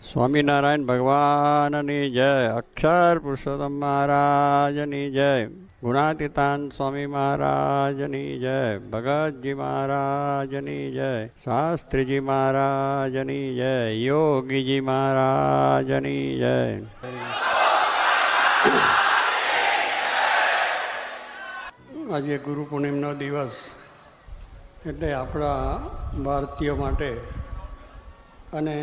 સ્વામિનારાયણ ભગવાનની જય. અક્ષર પુરુષોત્તમ મહારાજની જય. ગુણાતીતાન સ્વામી મહારાજની જય. ભગતજી મહારાજની જય. શાસ્ત્રીજી મહારાજની જય. યોગીજી મહારાજની જય. આજે ગુરુ પૂર્ણિમાનો દિવસ એટલે આપણા ભારતીયો માટે અને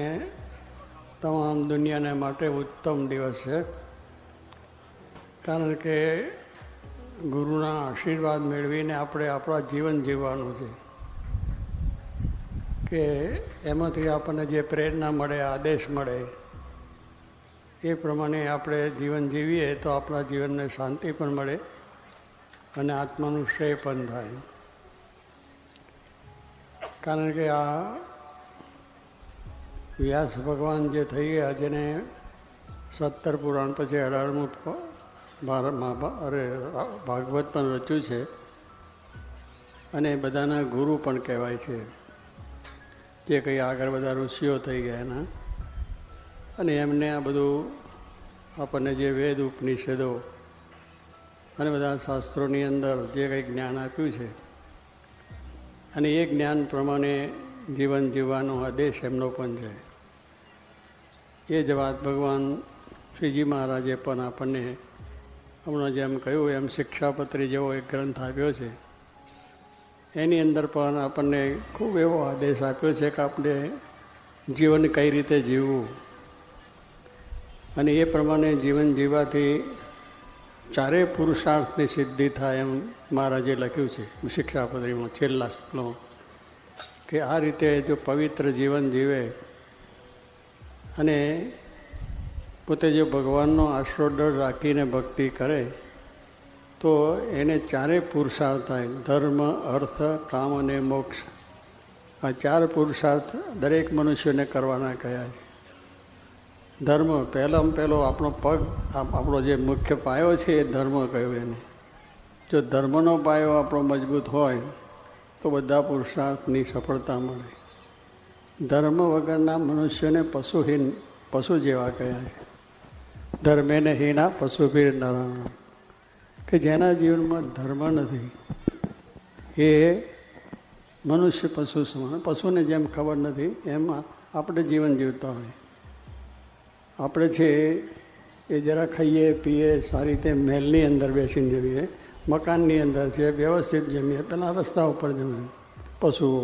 તમામ દુનિયાને માટે ઉત્તમ દિવસ છે. કારણ કે ગુરુના આશીર્વાદ મેળવીને આપણે આપણા જીવન જીવવાનું છે કે એમાંથી આપણને જે પ્રેરણા મળે, આદેશ મળે એ પ્રમાણે આપણે જીવન જીવીએ તો આપણા જીવનને શાંતિ પણ મળે અને આત્માનું શ્રેય પણ થાય. કારણ કે આ વ્યાસ ભગવાન જે થઈ ગયા, જેને 17 પુરાણ પછી 18મું ભાગવત પણ રચ્યું છે અને બધાના ગુરુ પણ કહેવાય છે. જે કંઈ આગળ બધા ઋષિઓ થઈ ગયા એના, અને એમને આ બધું આપણને જે વેદ ઉપનિષદો અને બધા શાસ્ત્રોની અંદર જે કંઈ જ્ઞાન આપ્યું છે અને એ જ્ઞાન પ્રમાણે જીવન જીવવાનો આદેશ એમનો પણ છે. એ જ વાત ભગવાન શ્રીજી મહારાજે પણ આપણને હમણાં જેમ કહ્યું એમ શિક્ષાપત્રી જેવો એક ગ્રંથ આપ્યો છે. એની અંદર પણ આપણને ખૂબ એવો આદેશ આપ્યો છે કે આપણે જીવન કઈ રીતે જીવવું, અને એ પ્રમાણે જીવન જીવવાથી ચારેય પુરુષાર્થની સિદ્ધિ થાય એમ મહારાજે લખ્યું છે શિક્ષાપત્રીમાં છેલ્લા શ્લોકમાં, કે આ રીતે જો પવિત્ર જીવન જીવે અને પોતે જો ભગવાનનો આશરો ડર રાખીને ભક્તિ કરે તો એને ચારેય પુરુષાર્થ થાય: ધર્મ, અર્થ, કામ અને મોક્ષ. આ 4 પુરુષાર્થ દરેક મનુષ્યને કરવાના કહ્યા છે. ધર્મ, પહેલામાં પહેલો આપણો પગ, આપણો જે મુખ્ય પાયો છે એ ધર્મ કહ્યું એને. જો ધર્મનો પાયો આપણો મજબૂત હોય તો બધા પુરુષાર્થની સફળતા મળે. ધર્મ વગરના મનુષ્યને પશુ જેવા કહ્યા છે. ધર્મેને હીના પશુભીર નરાણા, કે જેના જીવનમાં ધર્મ નથી એ મનુષ્ય પશુ સમાન. પશુને જેમ ખબર નથી એમ આપણે જીવન જીવતા હોય. આપણે છે એ જરા ખાઈએ પીએ, સારી રીતે મહેલની અંદર બેસીને જમીએ, મકાનની અંદર છે વ્યવસ્થિત જમીએ, પેલા રસ્તા ઉપર જમીએ પશુઓ,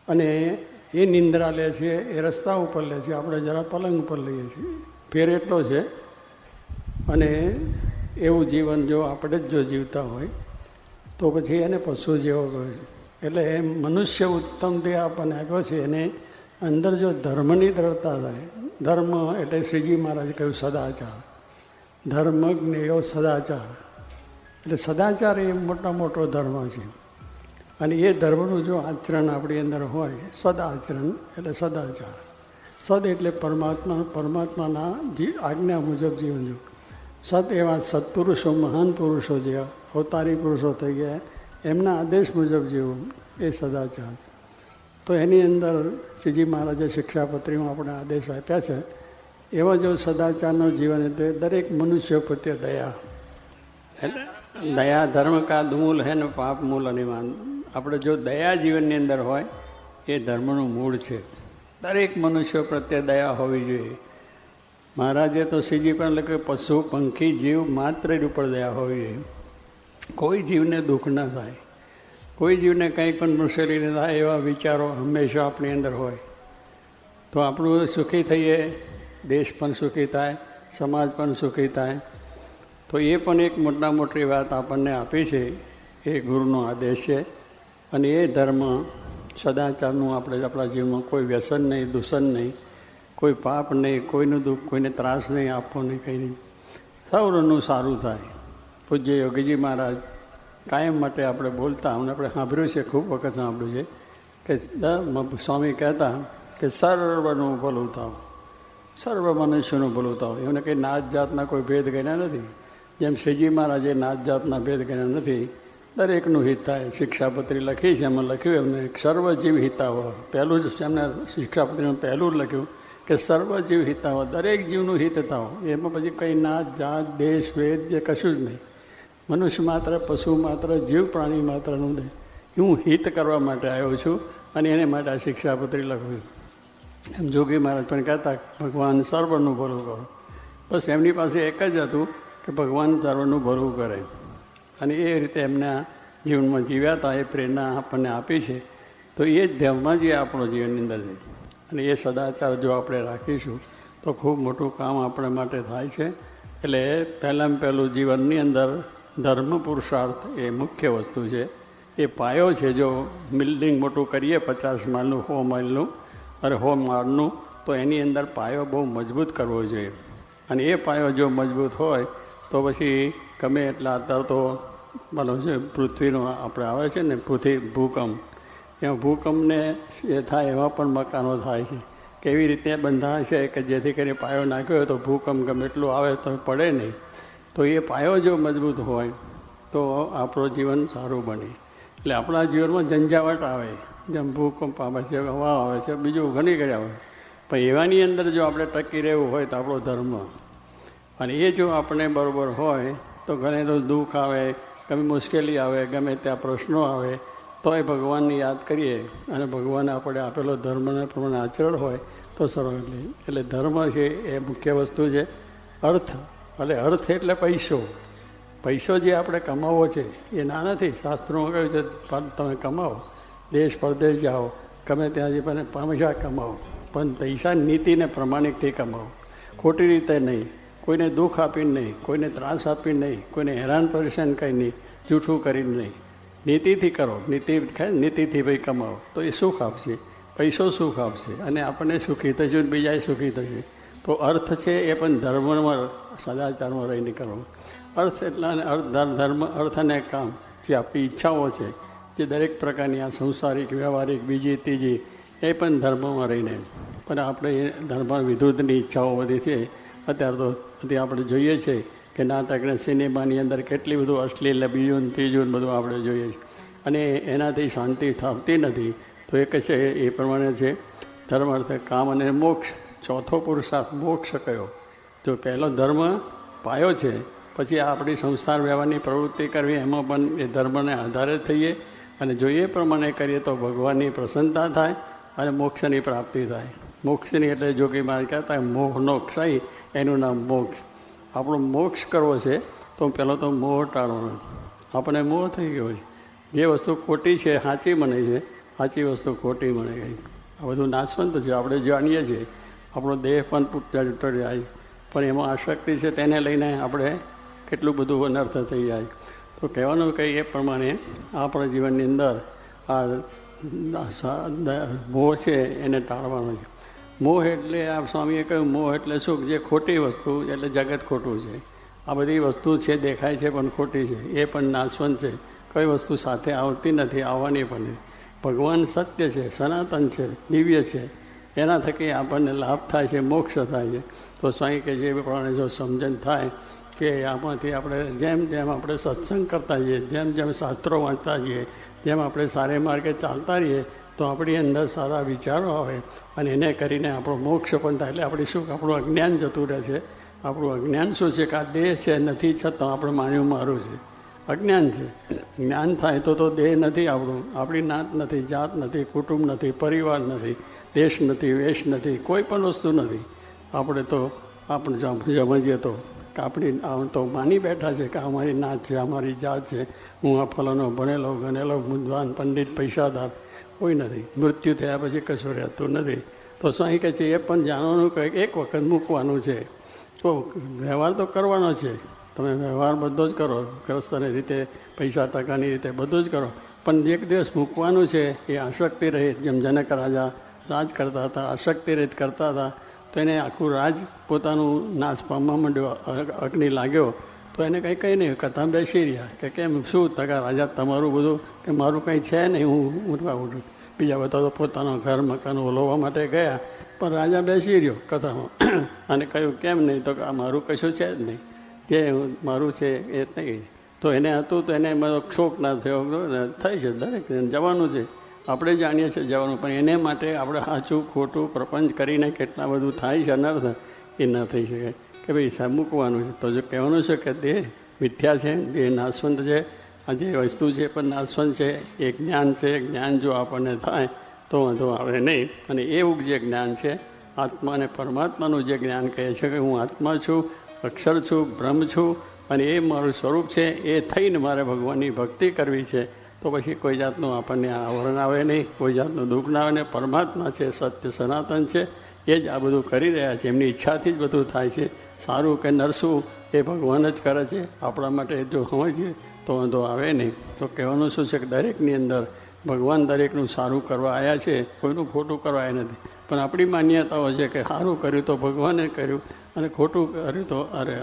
અને એ નિંદ્રા લે છે એ રસ્તા ઉપર લે છે, આપણે જરા પલંગ ઉપર લઈએ છીએ. ફેર એટલો છે. અને એવું જીવન જો આપણે જ જો જીવતા હોય તો પછી એને પશુ જેવો કહે છે. એટલે એ મનુષ્ય ઉત્તમ તે આપણને આપ્યો છે. એને અંદર જો ધર્મની દ્રઢતા થાય, ધર્મ એટલે શ્રીજી મહારાજે કહ્યું સદાચાર, ધર્મ જ્ઞેયો સદાચાર, એટલે સદાચાર એ મોટો ધર્મ છે. અને એ ધર્મનું જો આચરણ આપણી અંદર હોય, સદાચરણ એટલે સદાચાર. સદ એટલે પરમાત્માના આજ્ઞા મુજબ જીવન જીવવું. સત એવા સત્પુરુષો, મહાન પુરુષો જે અવતારી પુરુષો થઈ ગયા, એમના આદેશ મુજબ જીવવું એ સદાચાર. તો એની અંદર શ્રીજી મહારાજે શિક્ષાપત્રીમાં આપણે આદેશ આપ્યા છે. એવા જો સદાચારનું જીવન એટલે દરેક મનુષ્ય પ્રત્યે દયા, એટલે દયા ધર્મ કા મૂલ હે ને પાપ મૂલ અનિવાન. આપણે જો દયા જીવનની અંદર હોય એ ધર્મનું મૂળ છે. દરેક મનુષ્યો પ્રત્યે દયા હોવી જોઈએ. મહારાજે તો શ્રીજી પણ લખ્યું પશુ પંખી જીવ માત્ર જ ઉપર દયા હોવી જોઈએ. કોઈ જીવને દુઃખ ન થાય, કોઈ જીવને કંઈ પણ મુશ્કેલી ન થાય એવા વિચારો હંમેશા આપણી અંદર હોય તો આપણું સુખી થઈએ, દેશ પણ સુખી થાય, સમાજ પણ સુખી થાય. તો એ પણ એક મોટી વાત આપણને આપી છે. એ ગુરુનો આદેશ છે. અને એ ધર્મ સદાચારનું આપણે આપણા જીવનમાં કોઈ વ્યસન નહીં, દૂષણ નહીં, કોઈ પાપ નહીં, કોઈનું દુઃખ, કોઈને ત્રાસ નહીં આપવો નહીં, કંઈ નહીં, સૌનું સારું થાય. પૂજ્ય યોગીજી મહારાજ કાયમ માટે આપણે બોલતા, અને આપણે સાંભળ્યું છે, ખૂબ વખત સાંભળ્યું છે કે સ્વામી કહેતા કે સર્વનું ભલું થાવ, સર્વ મનુષ્યનું ભલું થાવ. એમને કંઈ નાત જાતના કોઈ ભેદ ગણ્યા નથી. જેમ શ્રીજી મહારાજે નાત જાતના ભેદ ગણ્યા નથી. દરેકનું હિત થાય. શિક્ષાપત્રી લખી છે, એમાં લખ્યું એમને સર્વજીવ હિતાવહ. પહેલું જ એમને શિક્ષાપત્રીમાં પહેલું જ લખ્યું કે સર્વ જીવ હિતાવો, દરેક જીવનું હિત થાવ. એમાં પછી કંઈ નાત જાત દેશ વેદ એ કશું જ નહીં. મનુષ્ય માત્ર, પશુ માત્ર, જીવ પ્રાણી માત્રનું નહીં. હું હિત કરવા માટે આવ્યો છું અને એને માટે આ શિક્ષાપત્રી લખું છું. એમ જોગી મહારાજ પણ કહેતા ભગવાન સર્વનું ભલું કરો. બસ એમની પાસે એક જ હતું કે ભગવાન સર્વનું ભલું કરે, અને એ રીતે એમના જીવનમાં જીવ્યા હતા. એ પ્રેરણા આપણને આપી છે. તો એ જ ધર્મજી આપણો જીવનની અંદર છે, અને એ સદાચાર જો આપણે રાખીશું તો ખૂબ મોટું કામ આપણા માટે થાય છે. એટલે પહેલું જીવનની અંદર ધર્મ પુરુષાર્થ એ મુખ્ય વસ્તુ છે. એ પાયો છે. જો બિલ્ડિંગ મોટું કરીએ 50 માળનું 100 માળનું અને 100 માળનું, તો એની અંદર પાયો બહુ મજબૂત કરવો જોઈએ. અને એ પાયો જો મજબૂત હોય તો પછી ગમે એટલા અત્યારે તો બોલો છે પૃથ્વીનો આપણે આવે છે ને ભૂકંપ, એમાં ભૂકંપને એ થાય એવા પણ મકાનો થાય છે. કેવી રીતે બંધાય છે કે જેથી કરીને પાયો નાખ્યો હોય તો ભૂકંપ ગમે એટલું આવે તો પડે નહીં. તો એ પાયો જો મજબૂત હોય તો આપણું જીવન સારું બને. એટલે આપણા જીવનમાં ઝંઝાવટ આવે, જેમ ભૂકંપ આવે છે, હવા આવે છે, બીજું ઘણી ઘણી આવે, પણ એવાની અંદર જો આપણે ટકી રહેવું હોય તો આપણો ધર્મ, અને એ જો આપણે બરાબર હોય તો ઘણે તો દુઃખ આવે, ગમે મુશ્કેલી આવે, ગમે ત્યાં પ્રશ્નો આવે, તો એ ભગવાનને યાદ કરીએ અને ભગવાને આપણે આપેલો ધર્મને પ્રમાણે આચરણ હોય તો સરળ. એટલે ધર્મ છે એ મુખ્ય વસ્તુ છે. અર્થ, એટલે અર્થ એટલે પૈસો. પૈસો જે આપણે કમાવો છે એ ના નથી. શાસ્ત્રોમાં કહ્યું છે તમે કમાવો, દેશ પરદેશ જાઓ, ગમે ત્યાંથી પણ પૈસા કમાવો, પણ પૈસા નીતિને પ્રમાણિકથી કમાવો, ખોટી રીતે નહીં, કોઈને દુઃખ આપીને નહીં, કોઈને ત્રાસ આપીને નહીં, કોઈને હેરાન પરેશાન કંઈ નહીં, જૂઠું કરીને નહીં. નીતિથી કરો, નીતિથી ભાઈ કમાવો તો એ સુખ આપશે, પૈસો સુખ આપશે, અને આપણને સુખી થશે, બીજાએ સુખી થશે. તો અર્થ છે એ પણ ધર્મમાં સદાચારમાં રહીને કરો. અર્થ એટલા ધર્મ, અર્થ અને કામ જે આપણી ઈચ્છાઓ છે, જે દરેક પ્રકારની આ સંસારિક, વ્યવહારિક, બીજી ત્રીજી, એ પણ ધર્મમાં રહીને. પણ આપણે એ ધર્મ વિરુદ્ધની ઈચ્છાઓ બધી છે. અત્યારે તો આપણે જોઈએ છીએ કે નાટક અને સિનેમાની અંદર કેટલી બધું અશ્લીલ, બીજું ત્રીજું બધું આપણે જોઈએ છીએ, અને એનાથી શાંતિ થતી નથી. તો એક છે એ પ્રમાણે છે ધર્મ, અર્થ, કામ અને મોક્ષ. ચોથો પુરુષાર્થ મોક્ષ કયો? જો પહેલો ધર્મ પાયો છે, પછી આપણી સંસાર વ્યવહારની પ્રવૃત્તિ કરવી, એમાં પણ એ ધર્મને આધારે થઈએ અને જો એ પ્રમાણે કરીએ તો ભગવાનની પ્રસન્નતા થાય અને મોક્ષની પ્રાપ્તિ થાય. મોક્ષની એટલે જોગી મહારાજ કહેતા મોહનો ક્ષય, એનું નામ મોક્ષ. આપણો મોક્ષ કરવો છે તો પહેલો તો મોહ ટાળવાનો. આપણે મોહ થઈ ગયો છે. જે વસ્તુ ખોટી છે સાચી બને છે, સાચી વસ્તુ ખોટી બને ગઈ. આ બધું નાશવંત છે, આપણે જાણીએ છીએ. આપણો દેહ પણ તૂટી જાય, પણ એમાં આસક્તિ છે તેને લઈને આપણે કેટલું બધું અનર્થ થઈ જાય. તો કહેવાનું કંઈ એ પ્રમાણે આપણા જીવનની અંદર આ મોહ છે એને ટાળવાનો છે. મોહ એટલે આ સ્વામીએ કહ્યું, મોહ એટલે સુખ, જે ખોટી વસ્તુ એટલે જગત ખોટું છે. આ બધી વસ્તુ છે દેખાય છે પણ ખોટી છે, એ પણ નાશવંત છે. કઈ વસ્તુ સાથે આવતી નથી, આવવાની પણ નથી. ભગવાન સત્ય છે, સનાતન છે, દિવ્ય છે, એના થકી આપણને લાભ થાય છે, મોક્ષ થાય છે. તો સ્વામી કે જે પ્રમાણે જો સમજણ થાય કે આમાંથી આપણે જેમ જેમ આપણે સત્સંગ કરતા જઈએ, જેમ જેમ શાસ્ત્રો વાંચતા જઈએ, જેમ આપણે સારે માર્ગે ચાલતા રહીએ તો આપણી અંદર સારા વિચારો આવે અને એને કરીને આપણો મોક્ષ પણ થાય. એટલે આપણે શું, આપણું અજ્ઞાન જતું રહે છે. આપણું અજ્ઞાન શું છે કે આ દેહ છે નથી, છતાં આપણે માન્યું મારું છે, અજ્ઞાન છે. જ્ઞાન થાય તો દેહ નથી આપણું, આપણી નાત નથી, જાત નથી, કુટુંબ નથી, પરિવાર નથી, દેશ નથી, વેશ નથી, કોઈ પણ વસ્તુ નથી. આપણે તો આપણે સમજીએ તો કે આપણી તો માની બેઠા છે કે અમારી નાત છે, અમારી જાત છે, હું આ ફલાનો ભણેલો ગણેલો બુદ્ધવાન પંડિત પૈસાદાર કોઈ નથી. મૃત્યુ થયા પછી કશું રહેતું નથી. તો સ્વામી કહે છે એ પણ જાણવાનું કે એક વખત મૂકવાનું છે. તો વ્યવહાર તો કરવાનો છે, તમે વ્યવહાર બધો જ કરો, ગ્રસ્તની રીતે, પૈસા ટકાની રીતે બધું જ કરો, પણ એક દિવસ મૂકવાનું છે. એ આસક્તિ રહિત, જેમ જનક રાજા રાજ કરતા હતા, આસક્તિ રહિત કરતા હતા, તો એને આખું રાજ પોતાનું નાશ પામવા માંડ્યો, અગ્નિ લાગ્યો. તો એને કંઈ નહીં, કથા બેસી રહ્યા કે કેમ શું ટકા રાજા તમારું બધું, કે મારું કંઈ છે નહીં, હું ઉઠવા ઉઠું. બીજા બધા તો પોતાનો ઘર મકાન ઓલવવા માટે ગયા, પણ રાજા બેસી રહ્યો કથામાં અને કહ્યું કેમ નહીં, તો આ મારું કશું છે જ નહીં, જે મારું છે એ નહીં. તો એને હતું તો એને શોક ના થયો, થઈ છે, દરેક જવાનું છે. આપણે જાણીએ છીએ જવાનું, પણ એને માટે આપણે સાચું ખોટું પ્રપંચ કરીને કેટલા બધું થાય છે અનર્થ, એ ન થઈ શકે કે ભાઈ સાહેબ મૂકવાનું છે. તો જો કહેવાનું છે કે દેહ મિથ્યા છે, દેહ નાશવંત છે, આ જે વસ્તુ છે પણ નાશવંત છે, એ જ્ઞાન છે. જ્ઞાન જો આપણને થાય તો વાંધો આવે નહીં. અને એવું જે જ્ઞાન છે આત્મા અને પરમાત્માનું જે જ્ઞાન કહે છે કે હું આત્મા છું, અક્ષર છું, બ્રહ્મ છું અને એ મારું સ્વરૂપ છે, એ થઈને મારે ભગવાનની ભક્તિ કરવી છે. તો પછી કોઈ જાતનું આપણને આવરણ આવે નહીં, કોઈ જાતનું દુઃખ ના આવે ને. પરમાત્મા છે, સત્ય સનાતન છે, એ જ આ બધું કરી રહ્યા છે. એમની ઈચ્છાથી જ બધું થાય છે. સારું કે નરસું એ ભગવાન જ કરે છે. આપણા માટે જો સમજીએ તો વાંધો આવે નહીં. તો કહેવાનું શું છે કે દરેકની અંદર ભગવાન દરેકનું સારું કરવા આવ્યા છે, કોઈનું ખોટું કરવા આવ્યા નથી. પણ આપણી માન્યતાઓ છે કે સારું કર્યું તો ભગવાને કર્યું, અને ખોટું કર્યું તો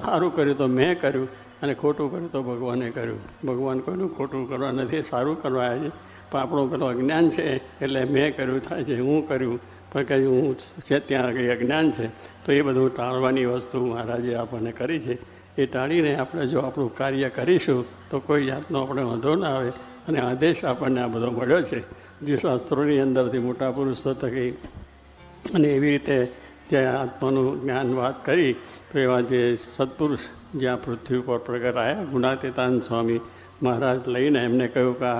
સારું કર્યું તો મેં કર્યું, અને ખોટું કર્યું તો ભગવાને કર્યું. ભગવાન કોઈનું ખોટું કરવા નથી, સારું કરવા આવ્યા છે. પણ આપણું પેલું અજ્ઞાન છે એટલે મેં કર્યું થાય છે, હું કર્યું. પણ કહ્યું હું છે ત્યાં આગળ અજ્ઞાન છે. તો એ બધું ટાળવાની વસ્તુ મહારાજે આપણને કરી છે. એ ટાળીને આપણે જો આપણું કાર્ય કરીશું તો કોઈ જાતનો આપણે વાંધો ના આવે. અને આદેશ આપણને આ બધો મળ્યો છે જે શાસ્ત્રોની અંદરથી મોટા પુરુષો થકી. અને એવી રીતે જે આત્માનું જ્ઞાન વાત કરી તો એવા જે સત્પુરુષ જ્યાં પૃથ્વી ઉપર પ્રગટ આવ્યા, ગુણાતીતાનંદ સ્વામી મહારાજ લઈને એમને કહ્યું કે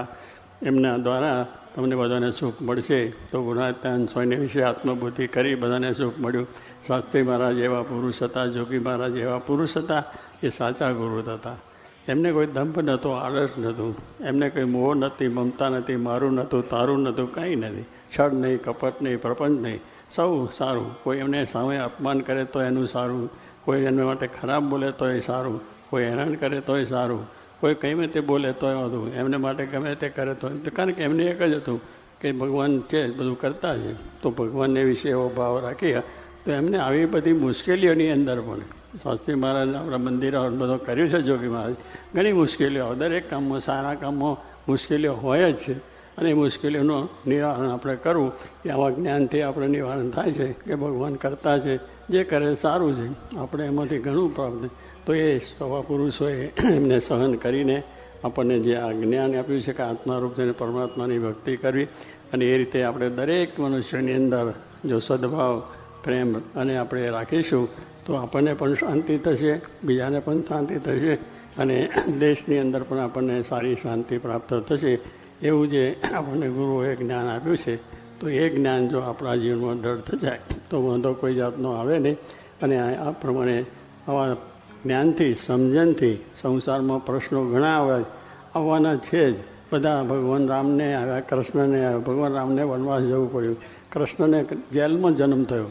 એમના દ્વારા તમને બધાને સુખ મળશે. તો ગુણાતીતાનંદ સ્વામીને વિશે આત્મબુદ્ધિ કરી બધાને સુખ મળ્યું. શાસ્ત્રી મહારાજ એવા પુરુષ હતા, જોગી મહારાજ એવા પુરુષ હતા, એ સાચા ગુરુ હતા. એમને કોઈ દંભ નહોતો, આળસ નહોતું, એમને કોઈ મોહ નથી, મમતા નથી, મારું નહોતું, તારું નહોતું, કંઈ નથી. છળ નહીં, કપટ નહીં, પ્રપંચ નહીં, સૌ સારું. કોઈ એમને સામે અપમાન કરે તો એનું સારું, કોઈ એના માટે ખરાબ બોલે તો એ સારું, કોઈ હેરાન કરે તો એ સારું, કોઈ ગમે તે બોલે તો એ હતું, એમને માટે ગમે તે કરે તો. કારણ કે એમને એક જ હતું કે ભગવાન છે, બધું કરતા છે. તો ભગવાનને વિશે એવો ભાવ રાખીએ તો એમને આવી બધી મુશ્કેલીઓની અંદર પણ શાસ્ત્રી મહારાજ આપણા મંદિરો બધો કર્યું છે. જોગી મહારાજ ઘણી મુશ્કેલીઓ, દરેક કામમાં સારા કામમાં મુશ્કેલીઓ હોય જ છે. અને એ મુશ્કેલીઓનું નિવારણ આપણે કરવું એ આવા જ્ઞાનથી આપણે નિવારણ થાય છે કે ભગવાન કરતા છે, જે કરે સારું છે, આપણે એમાંથી ઘણું પ્રાપ્ત. તો એ સવા પુરુષોએ એમને સહન કરીને આપણને જે આ જ્ઞાન આપ્યું છે કે આત્મારૂપ થઈને પરમાત્માની ભક્તિ કરવી. અને એ રીતે આપણે દરેક મનુષ્યની અંદર જો સદભાવ, પ્રેમ અને આપણે રાખીશું તો આપણને પણ શાંતિ થશે, બીજાને પણ શાંતિ થશે, અને દેશની અંદર પણ આપણને સારી શાંતિ પ્રાપ્ત થશે. એવું જે આપણને ગુરુઓએ જ્ઞાન આપ્યું છે તો એ જ્ઞાન જો આપણા જીવનમાં દૃઢ જાય તો વાંધો કોઈ જાતનો આવે નહીં. અને આ પ્રમાણે આવા જ્ઞાનથી, સમજણથી સંસારમાં પ્રશ્નો ઘણા આવવાના છે જ. બધા ભગવાન રામને આવ્યા, કૃષ્ણને આવ્યા. ભગવાન રામને વનવાસ જવું પડ્યું, કૃષ્ણને જેલમાં જન્મ થયો,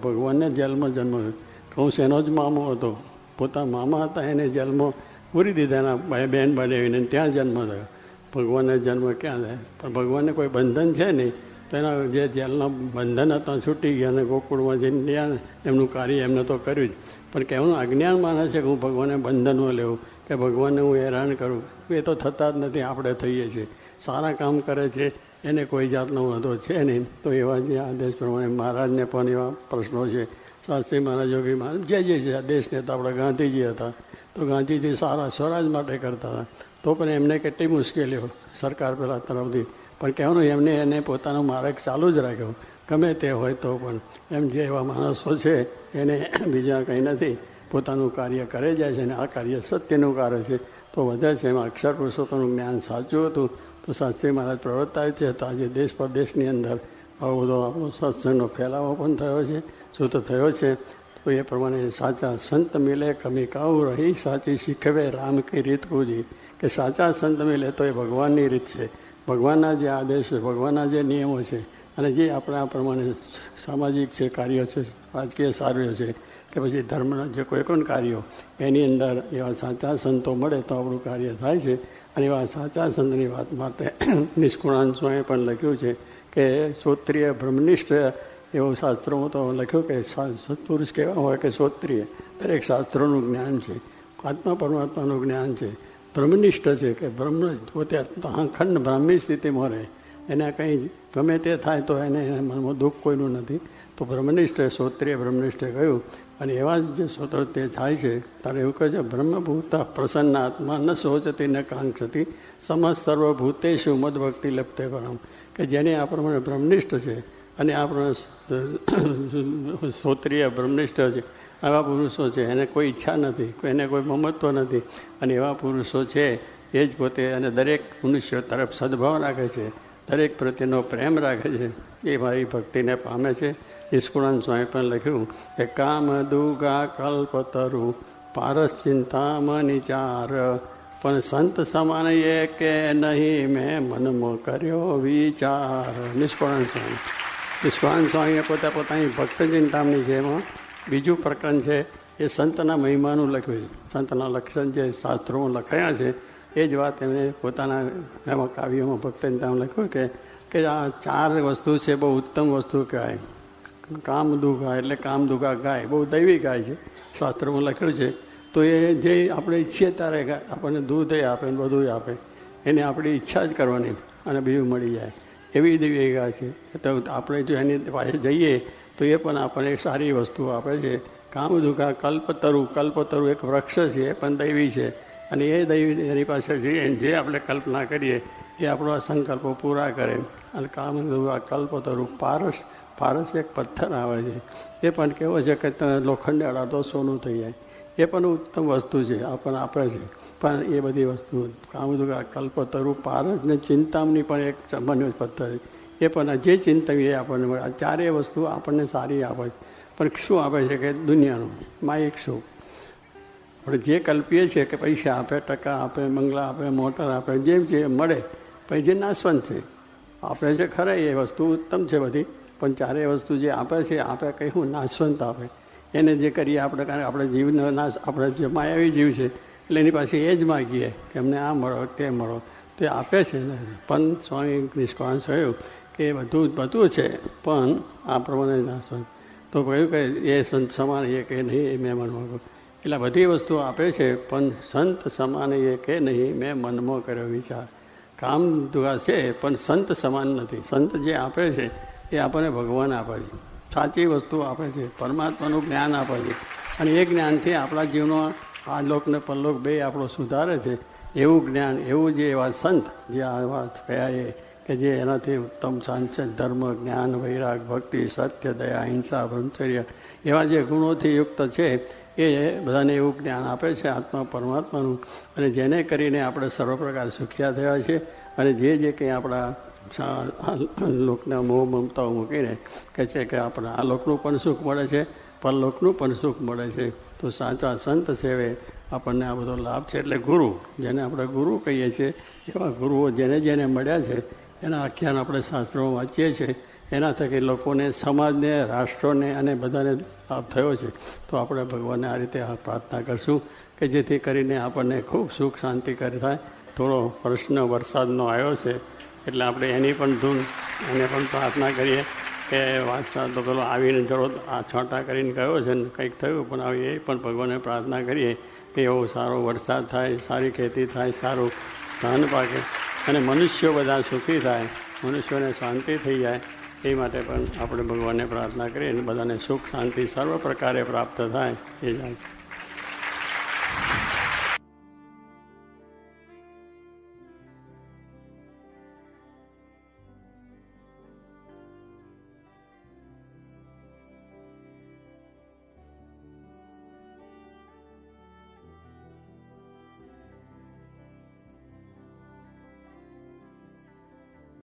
ભગવાનને જેલમાં જન્મ થયો. કંસ એનો જ મામો હતો, પોતાના મામા હતા એને જેલમાં પૂરી દીધા, એના બહેન બનાવીને ત્યાં જન્મ થયો. ભગવાનને જન્મ ક્યાં થાય? પણ ભગવાનને કોઈ બંધન છે નહીં. તો એના જે જેલના બંધન હતા છૂટી ગયા અને ગોકુળમાં જઈને ગયા, એમનું કાર્ય એમને તો કર્યું જ. પણ કહેવાનું અજ્ઞાન માને છે કે હું ભગવાનને બંધનમાં લેવું, કે ભગવાનને હું હેરાન કરું, એ તો થતા જ નથી. આપણે થઈએ છીએ, સારા કામ કરે છે એને કોઈ જાતનો વાંધો છે નહીં. તો એવા જે આદેશ પ્રમાણે મહારાજને પણ એવા પ્રશ્નો છે. શાસ્ત્રી મહારાજ, યોગી મહારાજ જે છે આ દેશને તો આપણે ગાંધીજી હતા. તો ગાંધીજી સારા સ્વરાજ માટે કરતા હતા. તો પણ એમને કેટલી મુશ્કેલીઓ સરકાર પેલા તરફથી. પણ કહેવાનું એમને એને પોતાનો માર્ગ ચાલુ જ રાખ્યો, ગમે તે હોય તો પણ. એમ જે એવા માણસો છે એને બીજા કંઈ નથી, પોતાનું કાર્ય કરે જાય છે. અને આ કાર્ય સત્યનું કાર્ય છે તો વધે છે. એમાં અક્ષર પુરુષોત્તમનું જ્ઞાન સાચું હતું તો શાસ્ત્રી મહારાજ પ્રવર્તાય છે. તો આજે દેશ પરદેશની અંદર આવો બધો આપણો સત્સંગનો ફેલાવો પણ થયો છે, શું તો થયો છે. તો એ પ્રમાણે સાચા સંત મિલે કમી કાઉ રહી, સાચી શીખવે રામ કી રીત પૂજી. કે સાચા સંત મિલે તો એ ભગવાનની રીત છે, ભગવાનના જે આદેશ છે, ભગવાનના જે નિયમો છે, અને જે આપણા પ્રમાણે સામાજિક છે, કાર્યો છે, રાજકીય કાર્યો છે, કે પછી ધર્મના જે કોઈ પણ કાર્યો, એની અંદર એવા સાચા સંતો મળે તો આપણું કાર્ય થાય છે. અને એવા સાચા સંતની વાત માટે નિષ્કુળાનંદ સ્વામીએ પણ લખ્યું છે કે શ્રોત્રિય બ્રહ્મનિષ્ઠ, એવું શાસ્ત્રોમાં તો લખ્યું કે સત્પુરુષ કેવા હોય કે શ્રોત્રિય, દરેક શાસ્ત્રોનું જ્ઞાન છે, આત્મા પરમાત્માનું જ્ઞાન છે, બ્રહ્મનિષ્ઠ છે કે બ્રહ્મ પોતે અખંડ બ્રાહ્મી સ્થિતિમાં રહે. એને કંઈ ગમે તે થાય તો એને મનમાં દુઃખ કોઈનું નથી. તો બ્રહ્મનિષ્ઠે શ્રોત્રિય બ્રહ્મનિષ્ઠે કહ્યું. અને એવા જ જે સ્વતંત્ર તે થાય છે ત્યારે એવું કહે છે, બ્રહ્મભૂત પ્રસન્ન આત્મા ન શોચતી ન કાંક્ષતી સમસ્ત સર્વભૂતેષુ મદભક્તિ લપ્તે પરમ. કે જેને આ પ્રમાણે બ્રહ્મનિષ્ઠ છે અને આ પ્રમાણે શ્રોત્રિય બ્રહ્મનિષ્ઠ છે, આવા પુરુષો છે, એને કોઈ ઈચ્છા નથી, એને કોઈ મમત્વ નથી. અને એવા પુરુષો છે એ જ પોતે અને દરેક મનુષ્યો તરફ સદભાવ રાખે છે, દરેક પ્રત્યેનો પ્રેમ રાખે છે, એ મારી ભક્તિને પામે છે. નિષ્કુળાનંદ સ્વામી પણ લખ્યું કે કામ દુગા કલ્પતરુ પારસ ચિંતામણી ચાર પણ સંત સમાન એ કે નહીં મેં મનમાં કર્યો વિચાર. નિષ્કુળાનંદ સ્વામીએ પોતાની ભક્ત ચિંતામણી છે એમાં બીજું પ્રકરણ છે એ સંતના મહિમાનું લખ્યું છે. સંતના લક્ષણ જે શાસ્ત્રોમાં લખાયા છે એ જ વાત એમણે પોતાના એમાં કાવ્યોમાં ભક્ત ચિંતામાં લખ્યું કે આ ચાર વસ્તુ છે બહુ ઉત્તમ વસ્તુ કહેવાય. કામદુગા એટલે કામદુગા ગાય બહુ દૈવી ગાય છે, શાસ્ત્રોમાં લખેલું છે. તો એ જે આપણે ઈચ્છીએ ત્યારે આપણને દૂધ આપે ને બધું આપે, એને આપણી ઈચ્છા જ કરવાની અને બીજું મળી જાય એવી દૈવી ગાય છે. તો આપણે જો એની પાસે જઈએ તો એ પણ આપણને સારી વસ્તુ આપે છે. કામદુગા કલ્પતરુ એક વૃક્ષ છે, એ પણ દૈવી છે. અને એ દૈવી એની પાસે જઈએ જે આપણે કલ્પના કરીએ એ આપણો સંકલ્પો પૂરા કરે. અને કામદુગા કલ્પતરુ પારસ એક પથ્થર આવે છે, એ પણ કેવો છે કે લોખંડે અડાતો સોનું થઈ જાય, એ પણ ઉત્તમ વસ્તુ છે, આપણને આપે છે. પણ એ બધી વસ્તુ કામદુગા કલ્પતરુ પારસ ને ચિંતામણી પણ એક બન્યો પથ્થર છે, એ પણ જે ચિંતવીએ આપણને મળે. આ ચારેય વસ્તુ આપણને સારી આપે છે. પણ શું આપે છે કે દુનિયાનું માયિક સુખ. આપણે જે કલ્પીએ છીએ કે પૈસા આપે, ટકા આપે, બંગલા આપે, મોટર આપે, જેમ જે મળે પછી જે નાશવંત છે આપે છે ખરા એ વસ્તુ ઉત્તમ છે બધી. પણ ચારેય વસ્તુ જે આપે છે આપે કંઈ હું નાશવંત આપે. એને જે કરીએ આપણે કારણ આપણે જીવનો નાશ આપણે જે માયાવી જીવ છે એટલે એની પાસે એ જ માગીએ કે અમને આ મળો તે મળો તો એ આપે છે. પણ સ્વામી નિષ્કાંત કહ્યું કે બધું છે પણ આ પ્રમાણે નાશવંત. તો કહ્યું કે એ સંત સમાન એ કે નહીં એ મેં મનમાં કહ્યું. એટલે બધી વસ્તુઓ આપે છે પણ સંત સમાન એ કે નહીં મેં મનમાં કર્યો વિચાર. કામ દુગા છે પણ સંત સમાન નથી. સંત જે આપે છે એ આપણને ભગવાન આપે છે, સાચી વસ્તુ આપે છે, પરમાત્માનું જ્ઞાન આપે છે. અને એ જ્ઞાનથી આપણા જીવનો આ લોક ને પરલોક બે આપણો સુધારે છે. એવું જ્ઞાન એવું જે એવા સંત જે આવા કયા એ કે જે એનાથી ઉત્તમ શાંત છે, ધર્મ, જ્ઞાન, વૈરાગ, ભક્તિ, સત્ય, દયા, હિંસા, બ્રહ્મચર્ય એવા જે ગુણોથી યુક્ત છે એ બધાને એવું જ્ઞાન આપે છે આત્મા પરમાત્માનું. અને જેને કરીને આપણે સર્વ પ્રકાર સુખિયા થયા છે. અને જે કંઈ આપણા લોકના મોહ મમતાઓ મૂકીને કહે છે કે આપણે આ લોકનું પણ સુખ મળે છે, પરલોકનું પણ સુખ મળે છે. તો સાચા સંત સેવે આપણને આ બધો લાભ છે. એટલે ગુરુ જેને આપણે ગુરુ કહીએ છીએ એવા ગુરુઓ જેને મળ્યા છે એના આખ્યાન આપણે શાસ્ત્રોમાં વાંચીએ છીએ. એના થકી લોકોને, સમાજને, રાષ્ટ્રોને અને બધાને લાભ થયો છે. તો આપણે ભગવાનને આ રીતે પ્રાર્થના કરશું કે જેથી કરીને આપણને ખૂબ સુખ શાંતિ થાય. થોડો પ્રશ્ન વરસાદનો આવ્યો છે એટલે આપણે એની પણ ધૂન એને પણ પ્રાર્થના કરીએ કે વરસાદ તો પેલો આવીને જરો આ છાંટા કરીને ગયો છે ને કંઈક થયું પણ આવી એ પણ ભગવાનને પ્રાર્થના કરીએ કે એવો સારો વરસાદ થાય, સારી ખેતી થાય, સારું ધાન પાકે અને મનુષ્યો બધા સુખી થાય, મનુષ્યોને શાંતિ થઈ જાય. એ માટે પણ આપણે ભગવાનને પ્રાર્થના કરીએ અને બધાને સુખ શાંતિ સર્વ પ્રકારે પ્રાપ્ત થાય એ જાય છે.